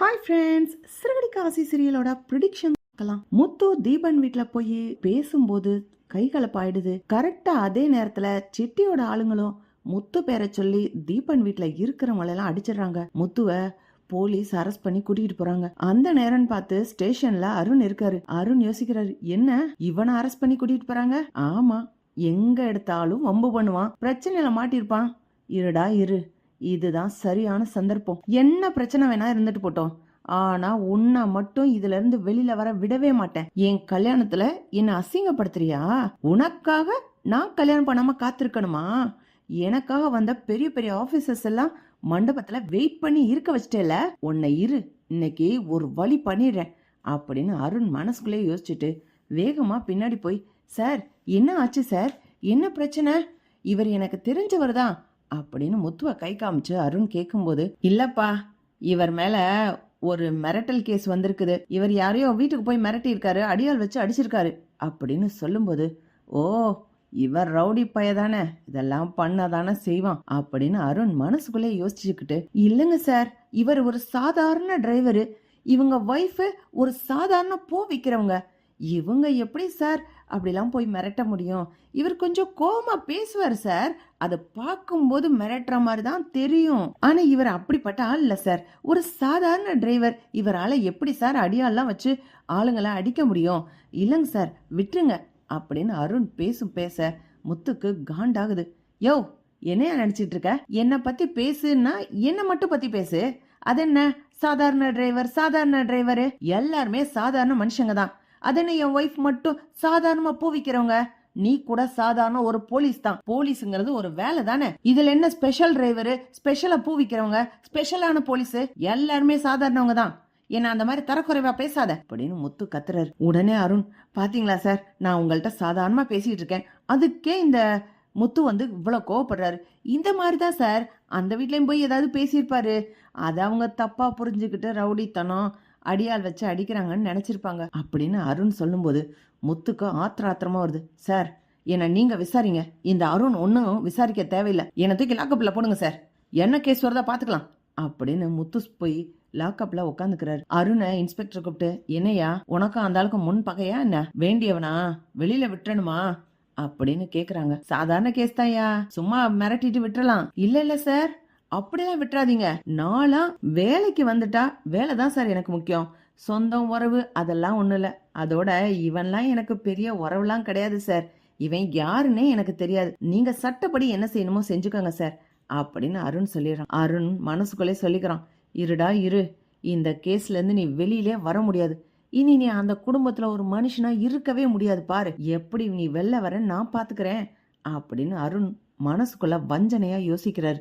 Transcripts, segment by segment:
Hi friends, சிறுகடி Kashi சீரியலோட prediction பார்க்கலாம். முத்து தீபன் வீட்ல போய் பேசும்போது கைகலப்பாயிடுது. கரெக்டா அதே நேரத்துல சிட்டியோட ஆளுங்களும் முத்து பேரை சொல்லி தீபன் வீட்ல இருக்கிறவங்க எல்லாம் அடிச்சிடுறாங்க. முத்துவ போலீஸ் அரெஸ்ட் பண்ணி கூட்டிட்டு போறாங்க. அந்த நேரம் பார்த்து ஸ்டேஷன்ல அருண் இருக்காரு. அருண் யோசிக்கிறாரு, என்ன இவனை அரெஸ்ட் பண்ணி கூட்டிட்டு போறாங்க? ஆமா, எங்க எடுத்தாலும் வம்பு பண்ணுவான், பிரச்சனையில மாட்டிருப்பான். இருடா இரு, இதுதான் சரியான சந்தர்ப்பம். என்ன பிரச்சனை வேணா இருந்துட்டு போட்டோம், ஆனா உன்னை மட்டும் இதுல இருந்து வெளியில வர விடவே மாட்டேன். என் கல்யாணத்துல என்ன அசிங்கப்படுத்துறியா? உனக்காக நான் கல்யாணம் பண்ணாம காத்திருக்கணுமா? எனக்காக வந்த பெரிய பெரிய ஆபீசர்ஸ் எல்லாம் மண்டபத்துல வெயிட் பண்ணி இருக்க வச்சிட்டேல, உன்னை இரு, இன்னைக்கு ஒரு வழி பண்ணிடுறேன் அப்படின்னு அருண் மனசுக்குள்ளே யோசிச்சுட்டு வேகமா பின்னாடி போய், சார் என்ன ஆச்சு சார், என்ன பிரச்சனை? இவர் எனக்கு தெரிஞ்சவர் தான் அப்படின்னு முத்துவ கை காமிச்சு அருண் கேட்கும்போது, இல்லப்பா, இவர் மேல ஒரு மிரட்டல் கேஸ் வந்திருக்குது, இவர் யாரையோ வீட்டுக்கு போய் மிரட்டி இருக்காரு, அடியால் வச்சு அடிச்சிருக்காரு அப்படின்னு சொல்லும்போது, ஓ இவர் ரவுடி பையதானே, இதெல்லாம் பண்ணதானே செய்வான் அப்படின்னு அருண் மனசுக்குள்ளே யோசிச்சுக்கிட்டு, இல்லைங்க சார், இவர் ஒரு சாதாரண டிரைவரு, இவங்க ஒய்ஃபு ஒரு சாதாரண பூ விற்கிறவங்க, இவங்க எப்படி சார் அப்படிலாம் போய் மிரட்ட முடியும்? இவர் கொஞ்சம் கோமா பேசுவார் சார், அதை பார்க்கும்போது மிரட்டுற மாதிரி தான் தெரியும், ஆனா இவர் அப்படிப்பட்ட ஆள் இல்ல சார், ஒரு சாதாரண டிரைவர், இவரால எப்படி சார் அடியாலாம் வச்சு ஆளுங்களை அடிக்க முடியும்? இல்லைங்க சார், விட்டுருங்க அப்படின்னு அருண் பேச முத்துக்கு காண்டாகுது. யோ, என்னையா நினைச்சிட்டு இருக்க? என்னை பத்தி பேசுன்னா என்ன மட்டும் பத்தி பேசு, அது என்ன சாதாரண டிரைவர், எல்லாருமே சாதாரண மனுஷங்க தான், அதனை என் ஒய்ஃப் மட்டும் சாதாரணமா பூ விக்கிறவங்க, நீ கூட சாதாரண ஒரு போலீஸ் தான், போலீஸ்ங்கிறது ஒரு வேலை தானே, இதுல என்ன ஸ்பெஷல் டிரைவரு, ஸ்பெஷலா பூ விக்கிறவங்க, ஸ்பெஷலான போலீஸ், எல்லாருமே சாதாரணவங்க தான், என்ன அந்த மாதிரி தரக்குறைவா பேசாத அப்படின்னு முத்து கத்துறாரு. உடனே அருண், பாத்தீங்களா சார், நான் உங்கள்கிட்ட சாதாரணமா பேசிட்டு இருக்கேன், அதுக்கே இந்த முத்து வந்து இவ்வளவு கோவப்படுறாரு. இந்த மாதிரிதான் சார் அந்த வீட்லயும் போய் ஏதாவது பேசியிருப்பாரு, அதை அவங்க தப்பா புரிஞ்சுக்கிட்டு ரவுடித்தனம் அடியால் வச்சு அடிக்கிறாங்கன்னு நினைச்சிருப்பாங்க அப்படின்னு அருண் சொல்லும்போது முத்துக்கு ஆத்திரமா வருது. சார், என்ன நீங்க விசாரிங்க, இந்த அருண் ஒன்னும் விசாரிக்க தேவையில்லை, என்ன தூக்கி லாக்கப்ல போடுங்க சார், என்ன கேஸ் வருதா பாத்துக்கலாம் அப்படின்னு முத்து போய் லாக்கப்ல உட்காந்துக்கிறாரு. அருணை இன்ஸ்பெக்டர் கூப்பிட்டு, என்னையா உனக்கும் அந்த ஆளுக்கு முன் பகையா என்ன, வேண்டியவனா, வெளியில விட்டுறணுமா அப்படின்னு கேக்குறாங்க. சாதாரண கேஸ் தான்யா, சும்மா மிரட்டிட்டு விட்டுறலாம். இல்ல சார், அப்படிலாம் விட்டுறாதீங்க, நாளா வேலைக்கு வந்துட்டா வேலை தான் சார் எனக்கு முக்கியம், சொந்தம் உறவு அதெல்லாம் ஒண்ணு இல்ல, அதோட இவன்லாம் எனக்கு பெரிய உறவுலாம் கிடையாது சார், இவன் யாருன்னே எனக்கு தெரியாது, நீங்க சட்டப்படி என்ன செய்யணுமோ செஞ்சுக்கோங்க சார் அப்படின்னு அருண் சொல்லிடுறான். அருண் மனசுக்குள்ளே சொல்லிக்கிறான், இருடா இரு, இந்த கேஸ்ல இருந்து நீ வெளியிலே வர முடியாது, இனி நீ அந்த குடும்பத்துல ஒரு மனுஷனா இருக்கவே முடியாது, பாரு எப்படி நீ வெளில வர நான் பாத்துக்கிறேன் அப்படின்னு அருண் மனசுக்குள்ள வஞ்சனையா யோசிக்கிறாரு.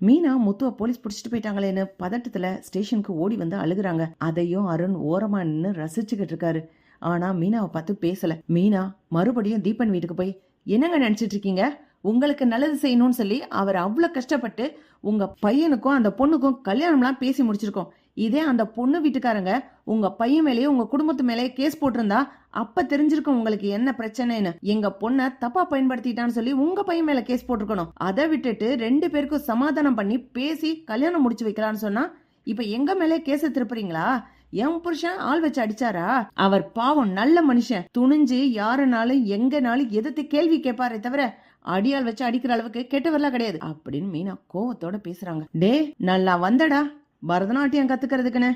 மீனா முத்துவ போலீஸ் பிடிச்சிட்டு போயிட்டாங்களேன்னு பதட்டத்துல ஸ்டேஷனுக்கு ஓடி வந்து அழுகுறாங்க. அதையும் அருண் ஓரமா நின்னு ரசிச்சுக்கிட்டு இருக்காரு. ஆனா மீனாவை பார்த்து பேசல. மீனா மறுபடியும் தீபன் வீட்டுக்கு போய், என்னங்க நினைச்சிட்டு இருக்கீங்க, உங்களுக்கு நல்லது செய்யணும்னு சொல்லி அவர் அவ்வளவு கஷ்டப்பட்டு உங்க பையனுக்கும் அந்த பொண்ணுக்கும் கல்யாணம்லாம் பேசி முடிச்சிருக்கோம், இதே அந்த பொண்ணு வீட்டுக்காரங்க உங்க பையன் மேலேயே உங்க குடும்பத்து மேலேயே கேஸ் போட்டிருந்தா அப்ப தெரிஞ்சிருக்கும் உங்களுக்கு என்ன பிரச்சனைன்னு, எங்க பொண்ண தப்பா பயன்படுத்திட்டான்னு சொல்லி உங்க பையன் மேல கேஸ் போட்டிருக்கணும், அதை விட்டுட்டு 2 பேருக்கும் சமாதானம் பண்ணி பேசி கல்யாணம் முடிச்சு வைக்கலான்னு சொன்னா இப்ப எங்க மேலே கேஸ திருப்புறீங்களா? என் புருஷன் ஆள் வச்சு அடிச்சாரா? அவர் பாவம் நல்ல மனுஷன், துணிஞ்சு யாருனாலும் எங்கனாலும் எதிர்த்து கேள்வி கேட்பாரே தவிர அடியால் வச்சு அடிக்கிற அளவுக்கு கெட்டவர்லாம் கிடையாது அப்படின்னு மீனா கோவத்தோட பேசுறாங்க. டே, நல்லா வந்தடா பரதநாட்டியம் கத்துக்கிறதுக்குன்னு,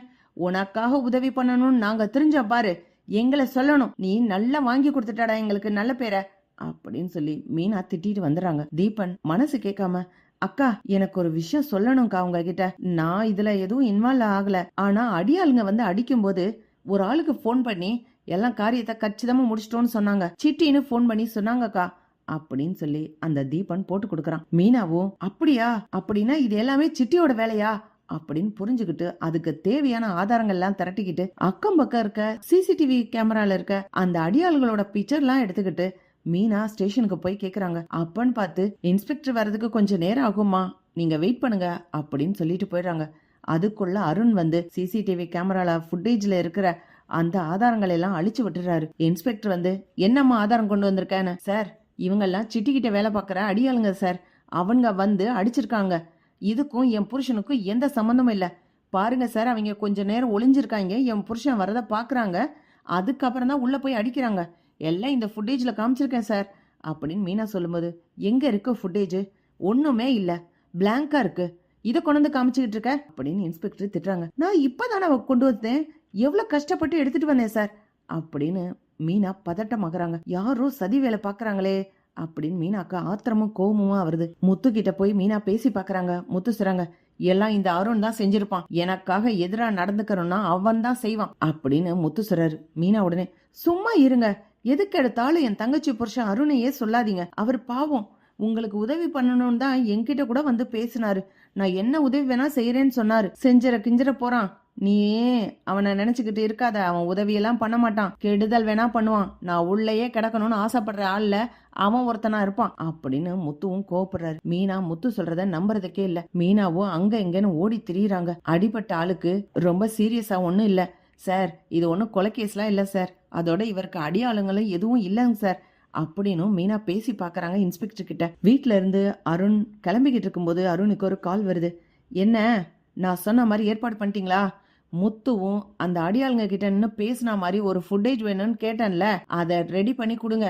உனக்காக உதவி பண்ணணும்னு நாங்க தெரிஞ்ச பாரு, எங்களை சொல்லணும், நீ நல்லா வாங்கி கொடுத்துட்டாடா எங்களுக்கு நல்ல பேரை அப்படின்னு சொல்லி மீனா திட்டிட்டு வந்துடுறாங்க. தீபன் மனசு கேட்காம, அக்கா எனக்கு ஒரு விஷயம் சொல்லணும்க்கா உங்ககிட்ட, நான் இதுல எதுவும் இன்வால்வ் ஆகல, ஆனா அடியாளுங்க வந்து அடிக்கும் போது ஒரு ஆளுக்கு போன் பண்ணி எல்லாம் காரியத்தை கச்சிதமா முடிச்சிட்டோன்னு சொன்னாங்க, சிட்டின்னு போன் பண்ணி சொன்னாங்கக்கா அப்படின்னு சொல்லி அந்த தீபன் போட்டு கொடுக்கறான். மீனாவும், அப்படியா, அப்படின்னா இது எல்லாமே சிட்டியோட வேலையா அப்படின்னு புரிஞ்சுக்கிட்டு அதுக்கு தேவையான ஆதாரங்கள் எல்லாம் திரட்டிக்கிட்டு அக்கம் பக்கம் இருக்க சிசிடிவி கேமரால இருக்க அந்த அடியாள்களோட பிக்சர் எல்லாம் எடுத்துக்கிட்டு மீனா ஸ்டேஷனுக்கு போய் கேக்குறாங்க. அப்பன்னு பார்த்து, இன்ஸ்பெக்டர் வர்றதுக்கு கொஞ்சம் நேரம் ஆகுமா, நீங்க வெயிட் பண்ணுங்க அப்படின்னு சொல்லிட்டு போயிடுறாங்க. அதுக்குள்ள அருண் வந்து சிசிடிவி கேமரால ஃபுட்டேஜ்ல இருக்கிற அந்த ஆதாரங்களை எல்லாம் அழிச்சு விட்டுறாரு. இன்ஸ்பெக்டர் வந்து, என்னம்மா ஆதாரம் கொண்டு வந்திருக்கேன்னு, சார் இவங்கெல்லாம் சிட்டிக்கிட்ட வேலை பார்க்குற அடியாளுங்க சார், அவங்க வந்து அடிச்சிருக்காங்க, இதுக்கும் என் புருஷனுக்கும் எந்த சம்பந்தமும் இல்ல, பாருங்க சார், அவங்க கொஞ்ச நேரம் ஒளிஞ்சிருக்காங்க, என் புருஷன் வரத பாக்குறாங்க, அதுக்கப்புறம் தான் உள்ள போய் அடிக்கிறாங்க. எல்லாம் இந்த ஃபுட்டேஜ்ல காமிச்சிருக்கேன் சார் அப்படின்னு மீனா சொல்லும்போது, எங்க இருக்கு ஃபுட்டேஜ்? ஒண்ணுமே இல்ல, பிளாங்கா இருக்கு. இதை கொண்டு வந்து காமிச்சுக்கிட்டு இருக்க அப்படின்னு இன்ஸ்பெக்டர் திட்டுறாங்க. நான் இப்பதானே கொண்டு வந்தேன், எவ்வளவு கஷ்டப்பட்டு எடுத்துட்டு வந்தேன் சார் அப்படின்னு மீனா பதட்டமாகறாங்க. யாரோ சதி வேலை பாக்குறாங்களே அப்படின்னு மீனாக்கு ஆத்திரமும் கோபமுமா வருது. முத்து கிட்ட போய் மீனா பேசி பாக்குறாங்க. முத்து சொல்றாங்க, எல்லாம் இந்த அருண் தான் செஞ்சிருப்பான், எனக்காக எதிரா நடந்துக்கணும்னா அவன் தான் செய்வான் அப்படின்னு முத்து சொல்றாரு. மீனா உடனே, சும்மா இருங்க, எதுக்கு எடுத்தாலும் என் தங்கச்சி புருஷன் அருணையே சொல்லாதீங்க, அவர் பாவம், உங்களுக்கு உதவி பண்ணணும்னு தான் என்கிட்ட கூட வந்து பேசினாரு, நான் என்ன உதவி வேணா செய்யறேன்னு சொன்னாரு, செஞ்சர கிஞ்சர போறான், நீ அவனை நினைச்சுக்கிட்டு இருக்காத, அவன் உதவியெல்லாம் பண்ண மாட்டான், கெடுதல் வேணா பண்ணுவான், நான் உள்ளேயே கிடக்கணும்னு ஆசைப்படுற ஆள்ல அவன் ஒருத்தனா இருப்பான் அப்படின்னு முத்துவும் கோவப்படுறாரு. மீனா முத்து சொல்றத நம்புறதுக்கே இல்ல. மீனாவும் அங்க எங்கன்னு ஓடி திரியுறாங்க. அடிபட்ட ஆளுக்கு ரொம்ப சீரியஸா ஒண்ணும் இல்ல சார், இது ஒன்னும் கொலைகேஸ்லாம் இல்ல சார், அதோட இவருக்கு அடியாளுங்களும் எதுவும் இல்லைங்க சார் அப்படின்னு மீனா பேசி பாக்குறாங்க இன்ஸ்பெக்டர் கிட்ட. வீட்டுல இருந்து அருண் கிளம்பிக்கிட்டு இருக்கும்போது அருணுக்கு ஒரு கால் வருது. என்ன, நான் சொன்ன மாதிரி ஏற்பாடு பண்ணிட்டீங்களா? முத்துவும் அந்த அடியாளுங்க கிட்ட இன்னும் பேசின மாதிரி ஒரு ஃபுட்டேஜ் வேணும்னு கேட்டேன்ல, அதை ரெடி பண்ணி கொடுங்க.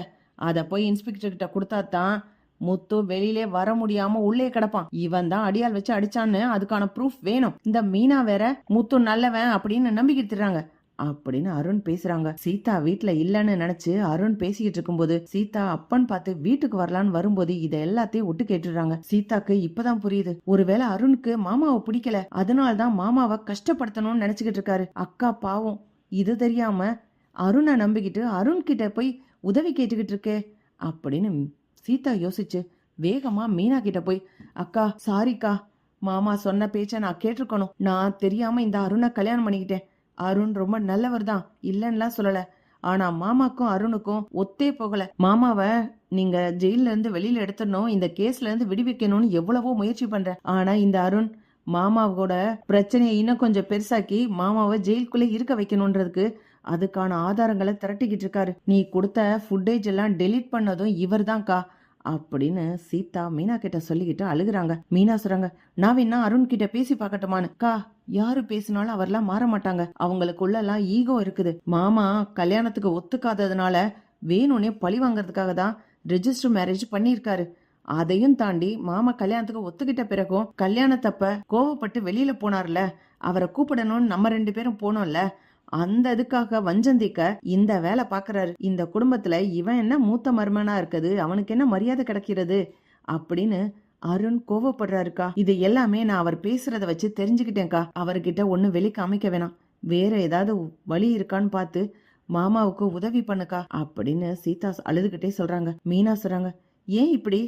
அதை போய் இன்ஸ்பெக்டர் கிட்ட கொடுத்தா தான் முத்து வெளியிலே வர முடியாம உள்ளே கிடப்பான். இவன் தான் அடியால் வச்சு அடிச்சான்னு அதுக்கான ப்ரூஃப் வேணும். இந்த மீனா வேற முத்து நல்லவன் அப்படின்னு நம்பிக்கிட்டுறாங்க அப்படின்னு அருண் பேசுறாங்க. சீதா வீட்டுல இல்லன்னு நினைச்சு அருண் பேசிக்கிட்டு இருக்கும்போது சீதா அப்பன் பார்த்து வீட்டுக்கு வரலான்னு வரும்போது இதை எல்லாத்தையும் ஒட்டு கேட்டுறாங்க. சீதாக்கு இப்பதான் புரியுது, ஒருவேளை அருணுக்கு மாமாவை பிடிக்கல, அதனால்தான் மாமாவை கஷ்டப்படுத்தணும்னு நினைச்சுக்கிட்டு இருக்காரு. அக்கா பாவம், இது தெரியாம அருணை நம்பிக்கிட்டு அருண் கிட்ட போய் உதவி கேட்டுக்கிட்டு இருக்கே அப்படின்னு சீதா யோசிச்சு வேகமா மீனா கிட்ட போய், அக்கா சாரிக்கா, மாமா சொன்ன பேச்ச நான் கேட்டிருக்கணும், நான் தெரியாம இந்த அருணை கல்யாணம் பண்ணிக்கிட்டேன், அருண் ரொம்ப நல்லவர் தான், இல்லன்னுலாம் சொல்லல, ஆனா மாமாக்கும் அருணுக்கும் ஒத்தே போகல, மாமாவை நீங்க ஜெயில இருந்து வெளியில எடுத்துடணும், இந்த கேஸ்ல இருந்து விடுவிக்கணும்னு எவ்வளவோ முயற்சி பண்ற, ஆனா இந்த அருண் மாமாவோட பிரச்சனையை இன்னும் கொஞ்சம் பெருசாக்கி மாமாவை ஜெயிலுக்குள்ளே இருக்க வைக்கணும்ன்றதுக்கு அதுக்கான ஆதாரங்களை திரட்டிக்கிட்டு இருக்காரு, நீ கொடுத்த ஃபுட்டேஜ் எல்லாம் டெலீட் பண்ணதும் இவர் தான்க்கா அப்படின்னு சீதா மீனா கிட்ட சொல்லிக்கிட்டு அழுகுறாங்க. மீனா சொல்றாங்க, நான் வேணா அருண் கிட்ட பேசி பார்க்கட்டுமான்னு. கா, யாரு பேசினாலும் அவர்லாம் மாற மாட்டாங்க, அவங்களுக்குள்ள எல்லாம் ஈகோ இருக்குது, மாமா கல்யாணத்துக்கு ஒத்துக்காததுனால வேணும்னே பழி வாங்கறதுக்காக தான் ரெஜிஸ்டர் மேரேஜ் பண்ணியிருக்காரு, அதையும் தாண்டி மாமா கல்யாணத்துக்கு ஒத்துக்கிட்ட பிறகும் கல்யாணத்தப்ப கோவப்பட்டு வெளியில போனார்ல, அவரை கூப்பிடணும்னு நம்ம 2 பேரும் போனோம்ல, அந்த இதுக்காக வஞ்சந்திக்க இந்த வேலை பாக்குறாரு. இந்த குடும்பத்துல இவன் என்ன மூத்த மருமனா இருக்குது, அவனுக்கு என்ன மரியாதை கிடைக்கிறது அப்படின்னு அருண் கோவப்படுறாருக்கா. இது எல்லாமே நான் அவர் பேசுறத வச்சு தெரிஞ்சுக்கிட்டேன்க்கா, அவர்கிட்ட ஒண்ணு வெளி காமிக்க வேணாம், வேற ஏதாவது வழி இருக்கான்னு பார்த்து மாமாவுக்கு உதவி பண்ணுக்கா அப்படின்னு சீதா அழுதுகிட்டே சொல்றாங்க. மீனா சொல்றாங்க, ஏன் இப்படி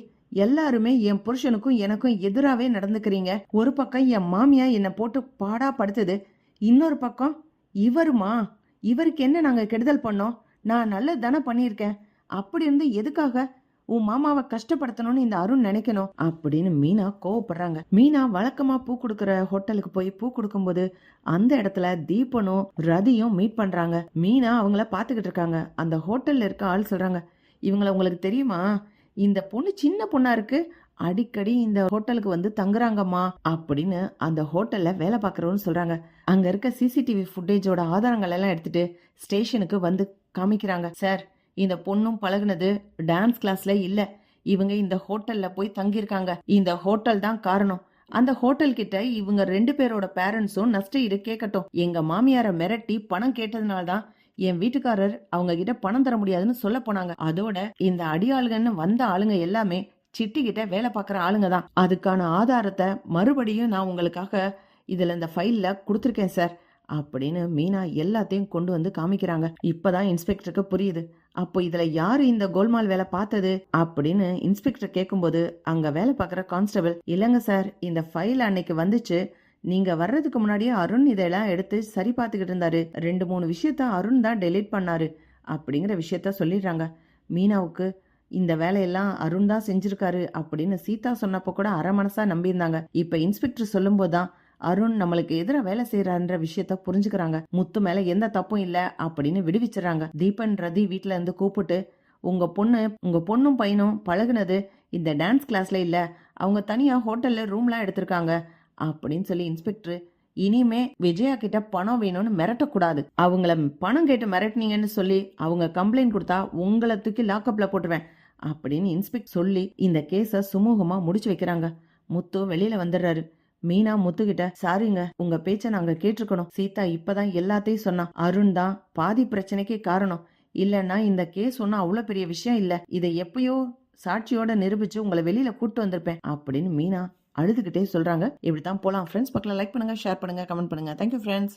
எல்லாருமே என் புருஷனுக்கும் எனக்கும் எதிராவே நடந்துக்கிறீங்க, ஒரு பக்கம் என் மாமியா என்னை போட்டு பாடா படுத்துது, இன்னொரு பக்கம் இவருமா, இவருக்கு என்ன நாங்க கெடுதல் பண்ணோம், நான் நல்லது தானே பண்ணியிருக்கேன், அப்படி இருந்து எதுக்காக உன் மாமாவை கஷ்டப்படுத்தணும்னு இந்த அருண் நினைக்கணும் அப்படின்னு மீனா கோவப்படுறாங்க. மீனா வழக்கமா பூ கொடுக்கற ஹோட்டலுக்கு போய் பூ கொடுக்கும்போது அந்த இடத்துல தீபனும் ரதியும் மீட் பண்றாங்க. மீனா அவங்கள பாத்துக்கிட்டு இருக்காங்க. அந்த ஹோட்டல்ல இருக்க ஆள் சொல்றாங்க, இவங்கள உங்களுக்கு தெரியுமா, இந்த பொண்ணு சின்ன பொண்ணா இருக்கு, அடிக்கடி இந்த ஹோட்டலுக்கு வந்து தங்குறாங்கம்மா அப்படின்னு அந்த ஹோட்டல்ல வேலை பார்க்கறோன்னு சொல்றாங்க. அங்க இருக்க சிசிடிவி ஃபுட்டேஜோட ஆதாரங்கள் எல்லாம் எடுத்துட்டு ஸ்டேஷனுக்கு வந்து காமிக்கிறாங்க. சார், இந்த பொண்ணும் பழகுனது டான்ஸ் கிளாஸ்ல இல்ல, இவங்க இந்த ஹோட்டல்ல போய் தங்கியிருக்காங்க, இந்த ஹோட்டல் தான் காரணம், அந்த ஹோட்டல் கிட்ட இவங்க 2 பேரோட பேரண்ட்ஸும் நஷ்ட ஈடு கேட்கட்டும், எங்க மாமியார மிரட்டி பணம் கேட்டதுனாலதான் என் வீட்டுக்காரர் அவங்க கிட்ட பணம் தர முடியாதுன்னு சொல்ல போனாங்க, அதோட இந்த அடியாளுங்கன்னு வந்த ஆளுங்க எல்லாமே சிட்டி கிட்ட வேலை பார்க்குற ஆளுங்க தான், அதுக்கான ஆதாரத்தை மறுபடியும் நான் உங்களுக்காக இதுல இந்த ஃபைல்ல கொடுத்துருக்கேன் சார் அப்படின்னு மீனா எல்லாத்தையும் கொண்டு வந்து காமிக்கிறாங்க. இப்பதான் இன்ஸ்பெக்டருக்கு புரியுது, அப்போ இதுல யாரு இந்த கோல்மால் வேலை பார்த்தது அப்படின்னு இன்ஸ்பெக்டர் கேட்கும்போது அங்க வேலை பார்க்குற கான்ஸ்டபிள், இல்லைங்க சார், இந்த ஃபைல் அன்னைக்கு வந்துச்சு, நீங்க வர்றதுக்கு முன்னாடியே அருண் இதெல்லாம் எடுத்து சரி பார்த்துக்கிட்டு இருந்தாரு, 2-3 விஷயத்த அருண் தான் டெலீட் பண்ணாரு அப்படிங்கிற விஷயத்த சொல்லிடுறாங்க. மீனாவுக்கு இந்த வேலையெல்லாம் அருண் தான் செஞ்சிருக்காரு அப்படின்னு சீதா சொன்னப்போ கூட அரை மனசா நம்பியிருந்தாங்க. இப்ப இன்ஸ்பெக்டர் சொல்லும் போதுதான் அருண் நம்மளுக்கு எதிர வேலை செய்யறான்ற விஷயத்த புரிஞ்சுக்கிறாங்க. முத்து மேல எந்த தப்பும் இல்ல அப்படின்னு விடுவிச்சுறாங்க. தீபன் ரதி வீட்டுல இருந்து கூப்பிட்டு, உங்க பொண்ணும் பையனும் பழகுனது இந்த டான்ஸ் கிளாஸ்ல இல்ல, அவங்க தனியா ஹோட்டல்ல ரூம்லாம் எடுத்திருக்காங்க அப்படின்னு சொல்லி இன்ஸ்பெக்டர் இனிமே விஜயா கிட்ட பணம் வேணும்னு மிரட்டக்கூடாது. அவங்கள பணம் கேட்டு மிரட்டினீங்கன்னு சொல்லி அவங்க கம்ப்ளைண்ட் கொடுத்தா உங்களை தூக்கி லாக்அப்ல போட்டுருவேன் அப்படின்னு இன்ஸ்பெக்டர் சொல்லி இந்த கேஸ சுமூகமா முடிச்சு வைக்கிறாங்க. முத்து வெளியில வந்துடுறாரு. மீனா முத்துக்கிட்ட, சாரிங்க, உங்க பேச்ச நாங்க கேட்டிருக்கணும். சீதா இப்பதான் எல்லாத்தையும் சொன்னா. அருண் தான் பாதி பிரச்சனைக்கு காரணம். இல்லன்னா இந்த கேஸ் ஒன்னும் அவ்வளவு பெரிய விஷயம் இல்ல. இதை எப்பயோ சாட்சியோட நிரூபிச்சு உங்களை வெளியில கூட்டு வந்திருப்பேன் அப்படின்னு மீனா அழுதுகிட்டே சொல்றாங்க. இப்படித்தான் போலாம் ஃப்ரெண்ட்ஸ். பக்கத்துல லைக் பண்ணுங்க, ஷேர் பண்ணுங்க, கமெண்ட் பண்ணுங்க. Thank you friends.